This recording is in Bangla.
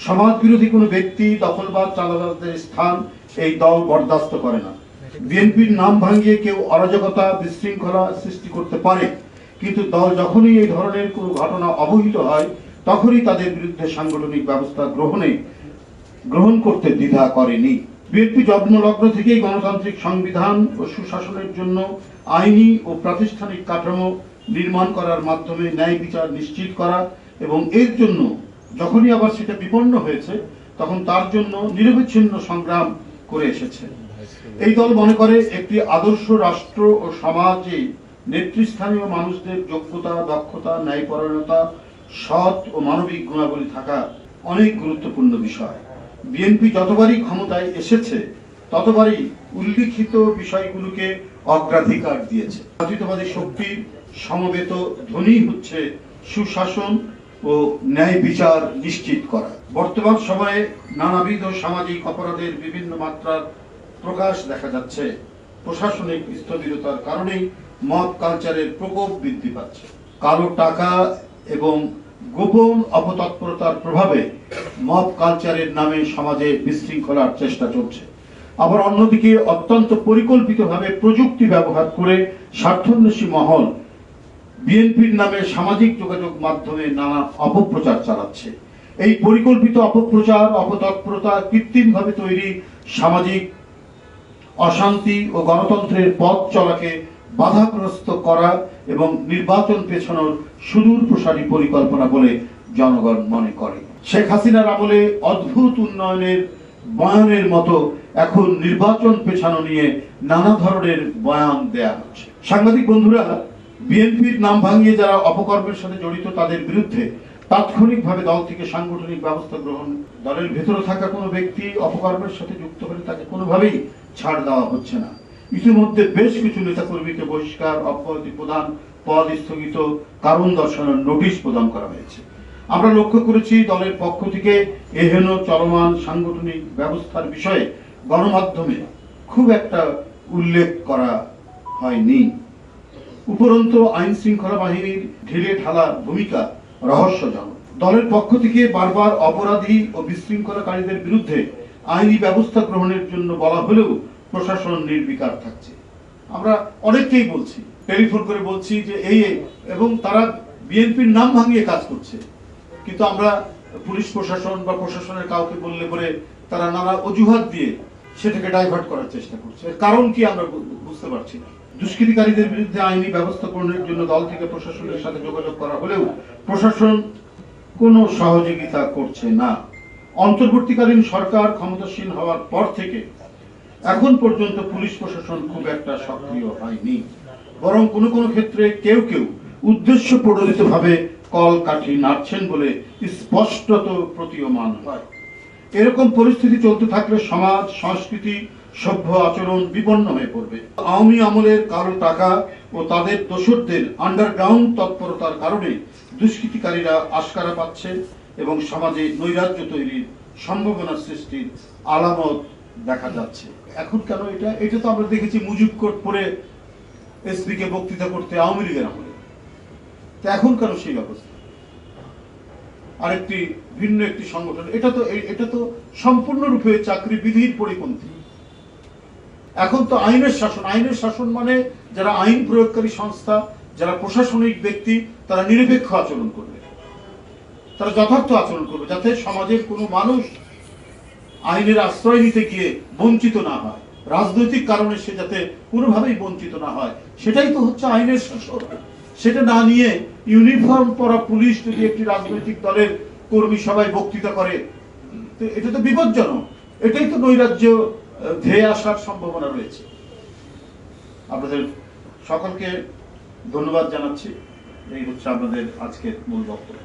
সমাজ বিরোধী কোনো ব্যক্তি, দখলবাদ, চাঁদাবাজদের স্থান এই দল বরদাস্ত করে না। বিএনপির নাম ভাঙিয়ে কেউ অরাজকতা, বিশৃঙ্খলা সৃষ্টি করতে পারে, কিন্তু দল যখনই এই ধরনের কোনো ঘটনা অবহিত হয় তখনই তাদের বিরুদ্ধে সাংগঠনিক ব্যবস্থা গ্রহণ করতে দ্বিধা করেনি। বিএনপি জন্মলগ্ন থেকেই গণতান্ত্রিক সংবিধান ও সুশাসনের জন্য আইনি ও প্রাতিষ্ঠানিক কাঠামো নির্মাণ করার মাধ্যমে ন্যায় বিচার নিশ্চিত করা এবং এর জন্য যখনই আবার সেটা বিপন্ন হয়েছে তখন তার জন্য নিরবচ্ছিন্ন সংগ্রাম করে এসেছে। এই দল মনে করে একটি আদর্শ রাষ্ট্র ও সমাজে নেতৃস্থানীয় মানুষদের যোগ্যতা, দক্ষতা, ন্যায়পরায়ণতা, সৎ ও মানবিক গুণাবলী থাকা অনেক গুরুত্বপূর্ণ বিষয়। বিএনপি যতবারই ক্ষমতায় এসেছে ততবারই উল্লিখিত বিষয়গুলোকে অগ্রাধিকার দিয়েছে। জাতীয়তাবাদী শক্তির সমবেত ধ্বনি হচ্ছে সুশাসন ও ন্যায় বিচার নিশ্চিত করা। বর্তমান সময়ে নানাবিধ সামাজিক অপরাধের বিভিন্ন মাত্রার প্রকাশ দেখা যাচ্ছে। প্রশাসনিক স্থবিরতার কারণেই মব কালচারের প্রকোপ বৃদ্ধি পাচ্ছে। কালো টাকা এবং গোপন অপতৎপরতার প্রভাবে মব কালচারের নামে সমাজে বিশৃঙ্খলার চেষ্টা চলছে। আবার অন্যদিকে অত্যন্ত পরিকল্পিতভাবে প্রযুক্তি ব্যবহার করে স্বার্থান্বেষী মহল বিএনপির নামে সামাজিক যোগাযোগ মাধ্যমে নানা অপপ্রচার চালাচ্ছে। এই পরিকল্পিত অপপ্রচার, অপতৎপরতা কৃত্রিমভাবে তৈরি সামাজিক অশান্তি ও গণতন্ত্রের পথ চলাকে বাধাগ্রস্ত করা এবং নির্বাচন পেছানোর সুদূর প্রসারী পরিকল্পনা বলে জনগণ মনে করে। শেখ হাসিনার আমলে অদ্ভুত উন্নয়নের বয়ানের মতো এখন নির্বাচন পেছানো নিয়ে নানা ধরনের বয়ান দেয়া হচ্ছে। সাংবাদিক বন্ধুরা, বিএনপির নাম ভাঙিয়ে যারা অপকর্মের সাথে জড়িত তাদের বিরুদ্ধে তাৎক্ষণিকভাবে দল থেকে সাংগঠনিক ব্যবস্থা গ্রহণ। দলের ভেতরে থাকা কোনো ব্যক্তি অপকর্মের সাথে যুক্ত হলে তাকে কোনোভাবেই ছাড় দেওয়া হচ্ছে না। ইতিমধ্যে বেশ কিছু নেতাকর্মীকে বহিষ্কার, অব্যাহতি প্রদান, পদ স্থগিত, কারণ দর্শানোর নোটিশ প্রদান করা হয়েছে। আমরা লক্ষ্য করেছি দলের পক্ষ থেকে এহেন চলমান সাংগঠনিক ব্যবস্থার বিষয়ে গণমাধ্যমে খুব একটা উল্লেখ করা হয়নি। উপরন্তু আইন শৃঙ্খলা বাহিনীর ঢিলে ঢালার ভূমিকা রহস্যজনক। দলের পক্ষ থেকে বারবার অপরাধী ও বিশৃঙ্খলাকারীদের বিরুদ্ধে আইনি ব্যবস্থা গ্রহণের জন্য বলা হলেও প্রশাসন নির্বিকার থাকছে। আমরা অনেককেই বলছি, টেলিফোন করে বলছি যে এই এবং তারা বিএনপির নাম ভাঙিয়ে কাজ করছে, কিন্তু আমরা পুলিশ প্রশাসন বা প্রশাসনের কাউকে বললে পরে তারা নানা অজুহাত দিয়ে সেটাকে ডাইভার্ট করার চেষ্টা করছে। কারণ কি আমরা বুঝতে পারছি না। দুষ্কৃতিকারীদের বিরুদ্ধে আইনি ব্যবস্থা গ্রহণের জন্য দল থেকে প্রশাসনের সাথে যোগাযোগ করা হলেও প্রশাসন কোনো সহযোগিতা করছে না। অন্তর্বর্তীকালীন সরকার ক্ষমতাসীন হওয়ার পর থেকে এখন পর্যন্ত পুলিশ প্রশাসন খুব একটা সক্রিয় হয়নি, বরং কোনো কোনো ক্ষেত্রে কেউ কেউ উদ্দেশ্য প্রণোদিতভাবে কল কাঠি নাড়ছেন বলে স্পষ্টত প্রতীয়মান হয়। এরকম পরিস্থিতি চলতে থাকলে সমাজ, সংস্কৃতি, সভ্য আচরণ বিপন্ন হয়ে পড়বে। আওয়ামী আমলের কালো টাকা ও তাদের দোসরদের আন্ডারগ্রাউন্ড তৎপরতার কারণে দুষ্কৃতিকারীরা আশকারা পাচ্ছে এবং সমাজে নৈরাজ্য তৈরির সম্ভাবনা সৃষ্টির আলামত দেখা যাচ্ছে। এখন কেন এটা তো আমরা দেখেছি মুজিব কোড পরে এসপি কে বক্তৃতা করতে আওয়ামী লীগের আমলে, তো এখন কেন সেই অবস্থা? আরেকটি ভিন্ন একটি সংগঠন, এটা তো সম্পূর্ণরূপে চাকরি বিধির পরিপন্থী। এখন তো আইনের শাসন মানে যারা আইন প্রয়োগকারী সংস্থা, যারা প্রশাসনিক ব্যক্তি, তারা নিরপেক্ষ আচরণ করবে, তারা যথার্থ আচরণ করবে, যাতে সমাজের কোনো মানুষ আইনের আশ্রয় নিতে গিয়ে বঞ্চিত না হয়, রাজনৈতিক কারণে সে যাতে কোনোভাবেই বঞ্চিত না হয়। সেটাই তো হচ্ছে আইনের শাসন। সেটা না নিয়ে ইউনিফর্ম পরা পুলিশ যদি একটি রাজনৈতিক দলের কর্মী সবাই বক্তৃতা করে, এটা তো বিপজ্জনক। এটাই তো নৈরাজ্য ধেয়ে আসার সম্ভাবনা রয়েছে। আপনাদের সকলকে ধন্যবাদ জানাচ্ছি। এই হচ্ছে আপনাদের আজকের মূল বক্তব্য।